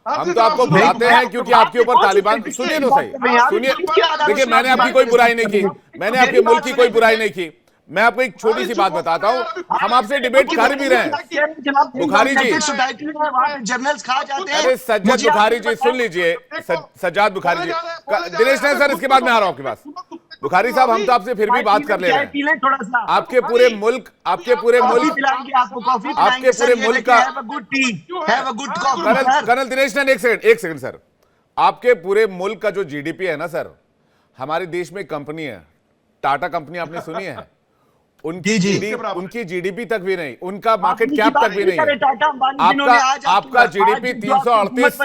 हम तो आपको बुलाते हैं क्योंकि आपके ऊपर तालिबान, सुनिए तो सही, सुनिए, देखिए मैंने आपकी कोई बुराई नहीं की, मैंने आपके मुल्क की कोई बुराई नहीं की। मैं आपको एक छोटी सी बात बताता हूं, हम आपसे डिबेट कर भी रहे हैं बुखारी जी। जर्नल्स खा जाते हैं। अरे सज्जद बुखारी जी सुन लीजिए, सज्जाद बुखारी जी, दिनेश नायक सर इसके बाद मैं आ रहा हूं आपके पास। बुखारी साहब हम तो आपसे फिर भी बात कर ले रहे हैं, आपके पूरे मुल्क का कर्नल दिनेश नायक, एक सेकंड सर, आपके पूरे मुल्क का जो जीडीपी है ना सर, हमारे देश में कंपनी है टाटा कंपनी, आपने सुनी है? उनकी जीडीपी तक भी नहीं, उनका मार्केट कैप तक भी नहीं है। आपका जीडीपी 338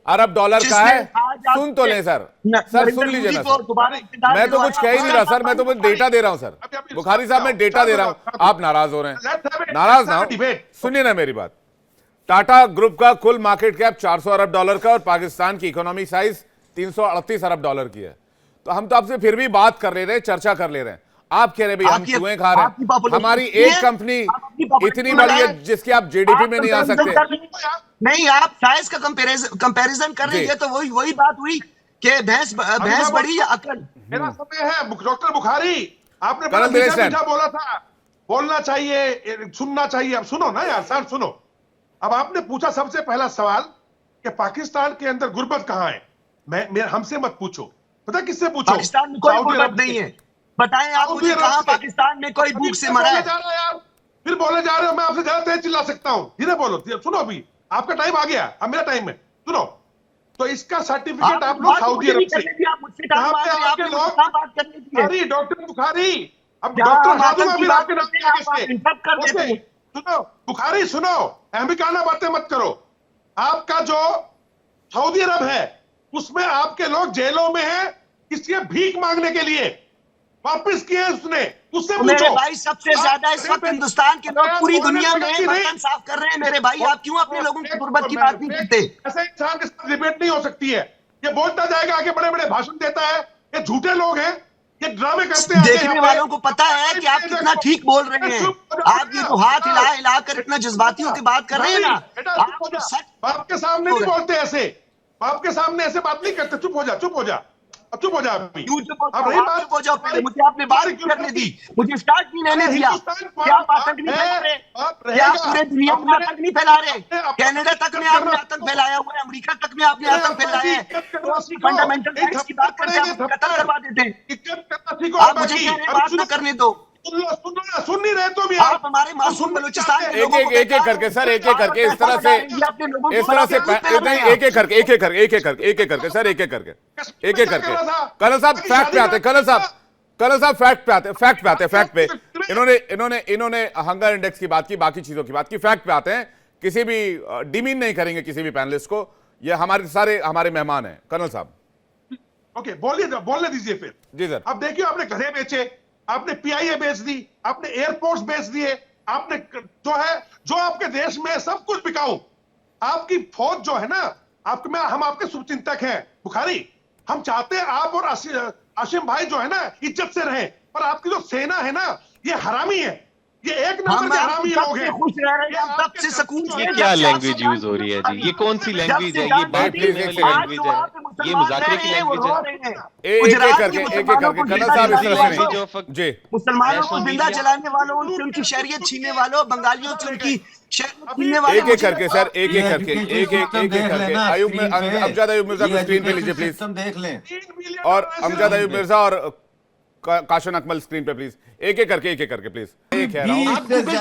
अरब डॉलर का है। सुन तो लें सर, सर सुन लीजिए ना सर, मैं तो कुछ कह ही नहीं रहा सर, मैं तो डेटा दे रहा हूं सर, बुखारी साहब मैं डेटा दे रहा हूं, आप नाराज हो रहे हैं, नाराज ना हो, सुनिए ना मेरी बात। टाटा ग्रुप का कुल मार्केट कैप 400 अरब डॉलर का और पाकिस्तान की इकोनॉमी साइज 338 अरब डॉलर की है। तो हम तो आपसे फिर भी बात कर ले रहे हैं, चर्चा कर ले रहे हैं, आप कह रहे हैं भाई हम चूहे खा रहे हैं। हमारी एक कंपनी इतनी बड़ी है जिसकी आप जीडीपी में नहीं आ सकते। नहीं, आप साइज का कंपैरिजन कर रहे हैं, तो वही बात हुई कि भैंस बड़ी या अकल। मेरा समय है डॉक्टर बुखारी, आपने मीठा बोला था, बोलना चाहिए, सुनना चाहिए, अब सुनो ना यार सर, सुनो। अब आपने पूछा सबसे पहला सवाल कि पाकिस्तान के अंदर गुर्बत कहां है। मैं हमसे मत पूछो, पता किससे पूछो? पाकिस्तान में कोई गुर्बत नहीं है, बताएं आप मुझे कहां पाकिस्तान में कोई भूख से मरा है? फिर बोले जा रहे हो, मैं आपसे ज्यादा तेज चिल्ला सकता हूं, धीरे बोलो, सुनो, अभी आपका टाइम आ गया, अब मेरा टाइम है, सुनो। तो इसका सर्टिफिकेट आप लोग सऊदी अरब से, अरे डॉक्टर बुखारी, अब डॉक्टर हाथों में आपके नाम, सुनो बुखारी, सुनो, अहमिकाना बातें मत करो। आपका जो सऊदी अरब है उसमें आपके लोग जेलों में हैं, किसी भीख मांगने के लिए, वापस किए उसने, उससे पूछो। मेरे भाई सबसे ज्यादा इस वक्त हिंदुस्तान के लोग पूरी दुनिया में बर्तन साफ कर रहे हैं मेरे भाई, आप क्यों अपने लोगों की गुर्बत की बात नहीं करते? ऐसे इंसान के साथ डिबेट नहीं हो सकती है। ये बोलता जाएगा, आगे बड़े बड़े भाषण देता है, ये झूठे लोग हैं, ये ड्रामे करते हैं। देखने वालों को पता है कि आप कितना ठीक बोल रहे हैं, आप ये तो हाथ हिला हिला कर इतना जज्बाती होकर बात कर रहे हैं ना, बाप के सामने नहीं बोलते ऐसे, बाप के सामने ऐसे बात नहीं करते। चुप हो जा, चुप हो जा, अब चुप हो जा। अभी चुप हो जाओ, पहले मुझे आपने बात करने दी, मुझे स्टार्ट नहीं रहने दिया। क्या आप आतंक नहीं फैला रहे? क्या आप पूरे दुनिया में आतंक नहीं फैला रहे? कनाडा तक में आपने आतंक फैलाया हुआ है, अमेरिका तक में आपने आतंक फैलाया है। फंडामेंटल राइट्स की बात करके आप कत्ल करवा देते हैं। आप मुझे कह रहे हैं बात न करने दो, सुन नहीं रहे तो भी आप हमारे मासूम बलूचिस्तान के लोगों को एक एक करके सर, एक एक करके इस तरह से नहीं, एक एक करके सर, एक एक करके कर्नल साहब फैक्ट पे आते, कर्नल साहब फैक्ट पे इन्होंने हंगर इंडेक्स की बात की, बाकी चीजों की बात की, फैक्ट पे आते हैं। किसी भी डिमीन नहीं करेंगे किसी भी पैनलिस्ट को, ये हमारे मेहमान हैं कर्नल साहब। ओके, बोलने दीजिए फिर। जी सर। अब देखिए, आपने घरे बेचे, आपने पीआईए बेच दी, आपने एयरपोर्ट्स बेच दिए, आपने जो आपके देश में सब कुछ बिकाऊ। आपकी फौज जो है ना, हम आपके शुभचिंतक हैं बुखारी, हम चाहते हैं आप और आशिम भाई जो है ना इज्जत से रहें, पर आपकी जो सेना है ना, ये हरामी है, ये एक नंबर के हरामी लोग हैं। ये क्या लैंग्वेज यूज हो रही है जी? ये कौन सी लैंग्वेज है? ये बात करने वाली लैंग्वेज है? ये मुजाकरे की लैंग्वेज है? एक करके कर्नल साहब इस तरह से जी, मुसलमानों को जिंदा जलाने वालों से उनकी शरीयत छीनने वालों, बंगालियों से उनकी शरीयत छीनने वालों, एक करके सर, एक करके अयूब अमजद अयूब मिर्जा को स्क्रीन पे लीजिए प्लीज, देख लें, और अमजद अयूब मिर्जा और काशन अकमल स्क्रीन पे प्लीज, एक करके प्लीज। एक कह रहा हूं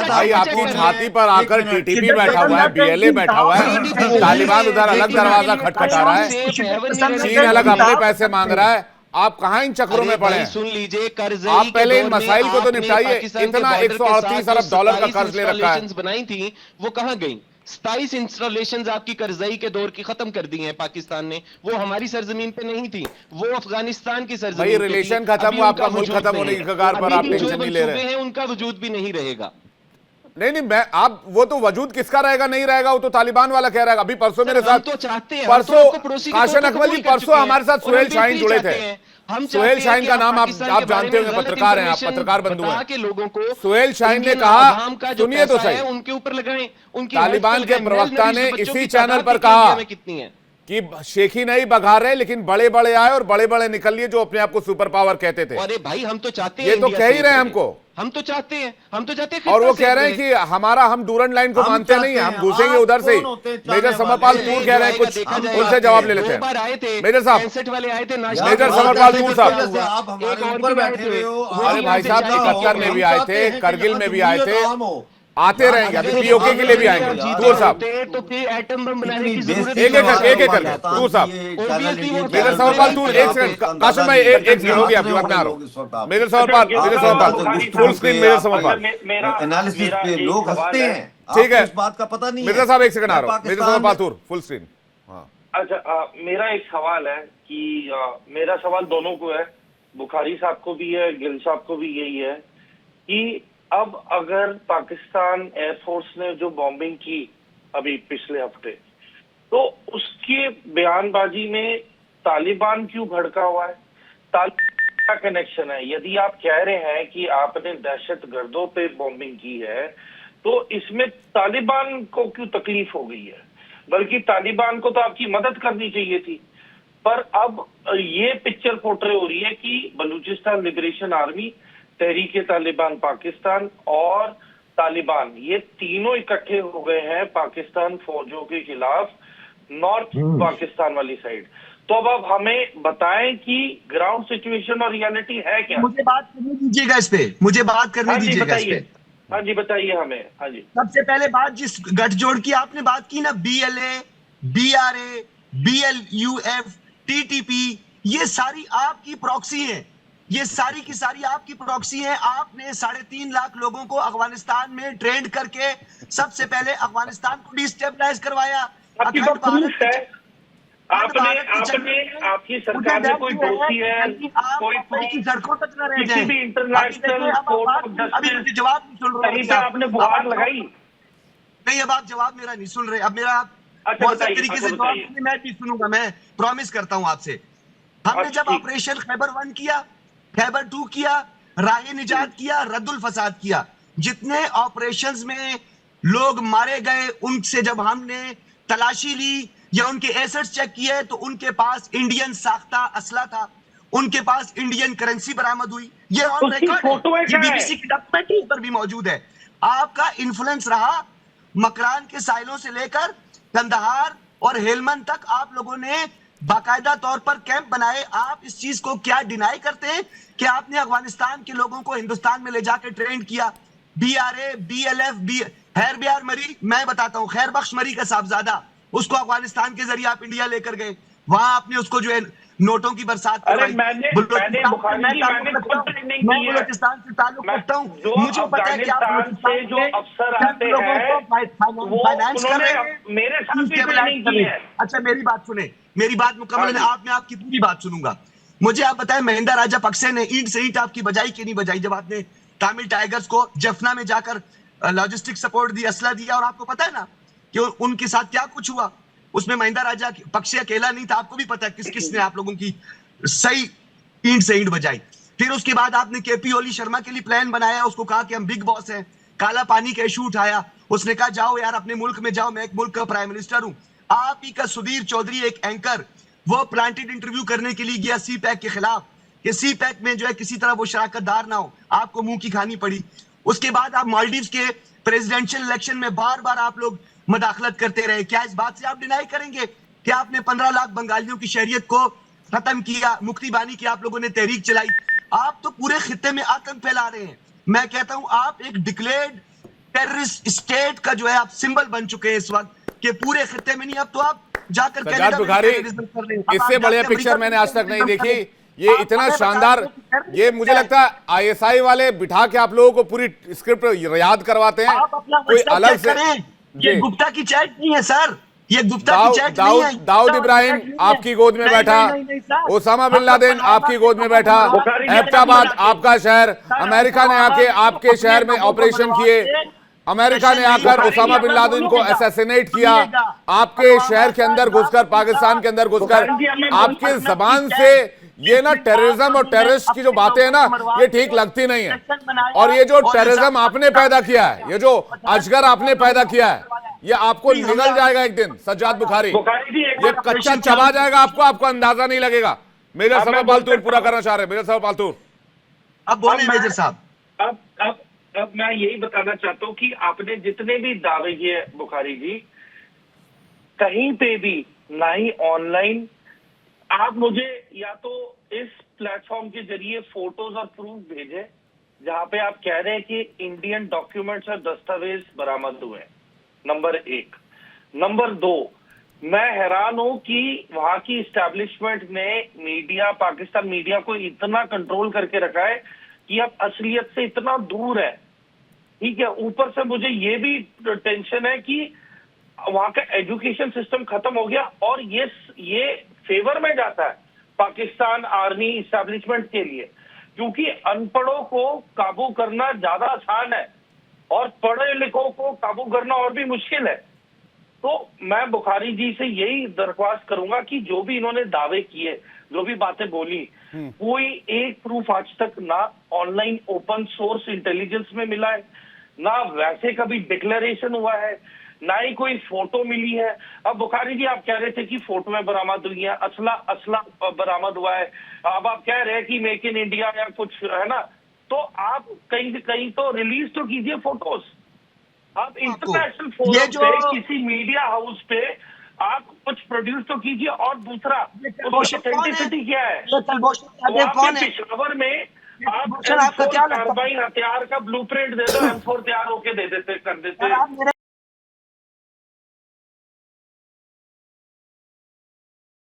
भाई, आपकी छाती पर आकर टीटीपी बैठा हुआ है, बीएलए बैठा हुआ है, तालिबान उधर अलग दरवाजा खटखटा रहा है, चीन अलग अपने पैसे मांग रहा है, आप कहां इन चक्रों में पड़े हैं? सुन लीजिए, कर्ज आप पहले इन मसाइल को तो निपटाइए। इतना 138 अरब डॉलर का कर्ज ले रखा है, बनाई थी वो कहां गई? 27 इंस्टॉलेशंस आपकी कर्जई के दौर की खत्म कर दी हैं पाकिस्तान ने, वो हमारी सरजमीन पे नहीं थी, वो अफगानिस्तान की सरजमीन भाई रिलेशन खत्म हुआ, आपका मुल्क खत्म होने की कगार पर, आप टेंशन नहीं ले रहे हैं, उनका वजूद भी नहीं रहेगा। नहीं मैं आप वो तो वजूद किसका रहेगा, नहीं रहेगा, वो तो तालिबान वाला कह रहा है। अभी परसों मेरे साथ तो चाहते हैं, परसों काशन अकमल जी, परसों हमारे साथ सुहेल शाहीन जुड़े थे। सुहेल शाहीन का नाम आप जानते होंगे, पत्रकार हैं आप, पत्रकार बंधु हैं के लोगों को। सुहेल शाहीन ने कहा, सुनिए तो सही, उनके ऊपर लगाएं, उनकी तालिबान के प्रवक्ता ने इसी चैनल पर कहा, कितनी है कि शेखी नहीं बघार रहे, लेकिन बड़े बड़े आए और बड़े बड़े निकल लिए जो अपने आप को सुपर पावर कहते थे। अरे भाई हम तो चाहते हैं, ये तो इंडिया कह ही सेफ रहे हैं रहे। हमको, हम तो चाहते हैं और वो खित्ता कह रहे हैं सेफ कि हमारा हम डूरन लाइन को हम मानते नहीं है, हम चाहते हैं। घुसेंगे आप उधर से ही। कौन होते हैं मेजर चाहने समरपाल वाले? तूर कह रहे हैं, कुछ देखा जाएगा। उनसे जवाब ले लेते दो हैं। बार आए थे, मेजर साहब, 65 वाले आए थे यार, मेजर बात समरपाल ऐसे तूर करते साहब। हैं जैसे आप हमारे एक और ऊपर भी आए बैठे थे। हुए हो। वो अरे भाई साहब, आप 71 में भी आए थे, चाहते हैं करगिल कि में भी जहाँ आए थे, जमहूरियत आम हो। आते रहेंगे, अभी पीओके के लिए भी आएंगे। तूर साहब, तो फिर एटम बम बनाने की इतनी जरूरत एक एक करके, एक एक करके। पाकिस्तान तूर साहब, की ये Obviously चैनल वो इंडिया मेजर चैनल समरपाल पे तूर, आप एक सेकंड, अंदाजा काशिम भाई, नहीं एक करते सेकंड हो गया, आपकी आप बात में आ रहा लोग इस वक्त हूँ। आप। Major Samarpal, major Samarpal, full screen major Samarpal. Analysis पे लोग हंसते हैं, ठीक है, आपको इस बात का पता नहीं है। मेजर साहब एक सेकंड आ रहा हूँ, मेजर पाकिस्तान समरपाल में- तूर, फुल स्क्रीन। हाँ, अच्छा, मेरा एक सवाल है कि मेरा सवाल दोनों को है, बुखारी साहब को भी है, गिल साहब को भी यही है कि अब अगर पाकिस्तान एयरफोर्स ने जो बॉम्बिंग की अभी पिछले हफ्ते, तो उसके बयानबाजी में तालिबान क्यों भड़का हुआ है? तालिबान का कनेक्शन है? यदि आप कह रहे हैं कि आपने दहशतगर्दों पे बॉम्बिंग की है, तो इसमें तालिबान को क्यों तकलीफ हो गई है? बल्कि तालिबान को तो आपकी मदद करनी चाहिए थी। पर अब ये पिक्चर पोर्ट्रे हो रही है कि बलूचिस्तान लिबरेशन आर्मी, तहरीके तालिबान पाकिस्तान और तालिबान, ये तीनों इकट्ठे हो गए हैं पाकिस्तान फौजों के खिलाफ नॉर्थ पाकिस्तान वाली साइड। तो अब आप हमें बताएं कि ग्राउंड सिचुएशन और रियलिटी है क्या? मुझे बात करने दीजिएगा इस पे, मुझे बात करने हाँ जी दीजिएगा इस बताइए, पे। हाँ जी बताइए हमें। हाँ जी, सबसे पहले बात, जिस गठजोड़ की आपने बात की ना, BLA, BRA, BLUF, TTP, ये सारी आपकी प्रॉक्सी हैं। ये सारी की सारी आपकी प्रॉक्सी हैं। आपने 3.5 लाख लोगों को अफगानिस्तान में ट्रेंड करके सबसे पहले अफगानिस्तान को डिस्टेबलाइज करवाया। आपकी अखंड बात प्रूफ है। अखंड आपने भारत की आपने जंग में आपकी सरकार में कोई दोषी है, आप कोई मुंबई की सड़कों तक न रह किसी जाएं। भी अभी इंटरनेशनल देखिए, अब कोर्ट आप ऑफ बात- अभी मुझे जस्टिस जवाब नहीं सुन रहे कहीं हैं पे आप। आपने अब गुहार आप- लगाई? नहीं, अब आप जवाब मेरा नहीं सुन रहे। अब मेरा आप अच्छा, बहुत बताइए, तरीके से अच्छा, जवाब बताइए। सुनिए, मैं भी सुनूंगा, मैं प्रॉमिस करता हूं आपसे। हमने अच्छा, जब ठीक। ऑपरेशन खैबर 1 किया, खैबर 2 किया, राह निजात किया, रद्दुल फसाद किया, जितने ऑपरेशंस में लोग मारे गए, उनसे जब हमने तलाशी ली या उनके एसेट्स चेक किए, तो उनके पास इंडियन साख्ता असला था, उनके पास इंडियन करेंसी बरामद हुई। ये ऑन उसकी रिकॉर्ड फोटोएं है, ये कहाँ है? BBC की डॉक्यूमेंट्री पर भी मौजूद है। आपका इन्फ्लुएंस रहा मकरान के साइलों से लेकर कंदहार और हेलमंद तक, आप लोगों ने बाकायदा तौर पर कैंप बनाए। आप इस चीज को क्या डिनाई करते हैं कि आपने अफगानिस्तान के लोगों को हिंदुस्तान में ले जाकर ट्रेंड किया? BRA, BLF, खैर बिहार मरी, मैं बताता हूं, खैर बख्श मरी का साहबजादा, उसको अफगानिस्तान के जरिए आप इंडिया लेकर गए। वहां आपने उसको जो है नोटों की बरसात अरे करवाई। मैंने बलूचिस्तान से बुखारी मैं जी, ताल्लुक मैंने रखता हूं। खुद ट्रेनिंग मैं की है। बलूचिस्तान से ताल्लुक मैं- रखता हूं। जो मुझे पता है कि आप अफगानिस्तान से जो बलूचिस्तान अफसर में आते लोगों हैं, को वो फाइनेंस कर उन्होंने रहे हैं, मेरे साथ भी डिस्टेबलाइज ट्रेनिंग कर की रहे हैं। है। अच्छा, मेरी बात सुने, मेरी बात मुकम्मल है, हाँ जी। मैं आपकी पूरी बात सुनूंगा। मुझे आप बताएं, महिंदा राजा पक्से ने ईंट से ईंट आपकी बजाई कि नहीं बजाई, जब आपने तमिल टाइगर्स को जफना में जाकर लॉजिस्टिक सपोर्ट दी, असला दिया, और आपको पता है ना कि उनके साथ क्या कुछ हुआ? उसमें महिंदा राजा पक्षे अकेला नहीं था, आपको भी पता है किस किसने आप लोगों की सही ईंट से ईंट बजाई। फिर उसके बाद आपने KP ओली शर्मा के लिए प्लान बनाया, उसको कहा कि हम बिग बॉस हैं, काला पानी का इशू उठाया, उसने कहा जाओ यार अपने मुल्क में जाओ, मैं एक मुल्क का प्राइम मिनिस्टर हूं। आप ही का सुधीर चौधरी, एक एंकर, वो प्लांटेड इंटरव्यू करने के लिए गया CPAC के खिलाफ कि CPAC में जो है किसी तरह वो शराकतदार ना हो, आपको मुंह की खानी पड़ी। उसके बाद आप मालदीव्स के प्रेसिडेंशियल इलेक्शन में बार बार आप लोग मदाखलत करते रहे। क्या इस बात से आप डिनाई करेंगे कि आपने 15 लाख बंगालियों की शहरियत को खत्म किया, मुक्ति बानी की आप लोगों ने तहरीक चलाई? आप तो पूरे खित्ते में आतंक फैला रहे हैं। मैं कहता हूं आप एक डिक्लेयर्ड टेररिस्ट स्टेट का जो है आप सिंबल बन चुके हैं इस वक्त, कि पूरे खित्ते में नहीं, अब तो आप जाकर सज्जाद कनाडा में बुखारी, terrorism कर रहे हैं। अब इससे आप बढ़िया जाकर पिक्चर अमेरिका मैंने में आज तक नहीं terrorism देखी। कर रहे ये हैं। इतना आप हमें शानदार, बताइए कि ये मुझे लगता है ISI वाले बिठा के आप लोगों को पूरी स्क्रिप्ट याद करवाते हैं, आप अपना कोई WhatsApp अलग चेक से। करें। ये जी। गुप्ता की चैट नहीं है सर, ये गुप्ता की चैट नहीं है। दाऊद इब्राहिम आपकी गोद में बैठा, ओसामा बिन लादेन आपकी गोद में बैठा, एबटाबाद आपका शहर, अमेरिका ने आके आपके शहर में ऑपरेशन किए, अमेरिका ने आकर ओसामा बिन लादेन को असैसिनेट किया, आपके शहर के अंदर घुसकर, पाकिस्तान के अंदर घुसकर, आपके जबान से ये ना टेररिज्म और टेररिस्ट की जो बातें हैं ना, ये ठीक लगती नहीं है। और ये जो टेररिज्म आपने पैदा किया है, ये जो अजगर आपने पैदा किया है, ये आपको निगल जाएगा एक दिन सज्जाद बुखारी, बुखारी जी, एक ये बार कच्चा ऑपरेशन चबा जाएगा आपको, आपको अंदाजा नहीं लगेगा। मेजर अब सवाल मैं पालतूर बोल पूरा सकता करना चाह रहे हैं, मेजर सवाल पालतूर। अब बोले मेजर साहब। अब मैं यही बताना चाहता हूं कि आपने जितने भी दावे किए बुखारी जी, कहीं पे भी ना ही ऑनलाइन, आप मुझे या तो इस प्लेटफॉर्म के जरिए फोटोज और प्रूफ भेजें जहां पे आप कह रहे हैं कि इंडियन डॉक्यूमेंट्स और दस्तावेज बरामद हुए। नंबर 1। नंबर 2, मैं हैरान हूं कि वहां की इस्टेब्लिशमेंट ने मीडिया, पाकिस्तान मीडिया को इतना कंट्रोल करके रखा है कि अब असलियत से इतना दूर है। ठीक है, ऊपर से मुझे ये भी टेंशन है कि वहां का एजुकेशन सिस्टम खत्म हो गया और ये फेवर में जाता है पाकिस्तान आर्मी इस्टेब्लिशमेंट के लिए, क्योंकि अनपढ़ों को काबू करना ज्यादा आसान है और पढ़े लिखों को काबू करना और भी मुश्किल है। तो मैं बुखारी जी से यही दरख्वास्त करूंगा कि जो भी इन्होंने दावे किए, जो भी बातें बोली, कोई एक प्रूफ आज तक ना ऑनलाइन ओपन सोर्स इंटेलिजेंस में मिला है, ना वैसे कभी डिक्लेरेशन हुआ है, ना ही कोई फोटो मिली है। अब बुखारी जी आप कह रहे थे कि फोटोएं बरामद हुई हैं, असला बरामद हुआ है, अब आप कह रहे हैं कि मेक इन इंडिया या कुछ है ना, तो आप कहीं तो रिलीज तो कीजिए फोटोज। आप इंटरनेशनल फोरम पे, किसी मीडिया हाउस पे आप कुछ प्रोड्यूस तो कीजिए। और दूसरा, ऑथेंटिसिटी क्या है? पेशावर में आप आपका क्या लगता है? हथियार का ब्लूप्रिंट दे दो, M4 तैयार होके दे देते, कर देते।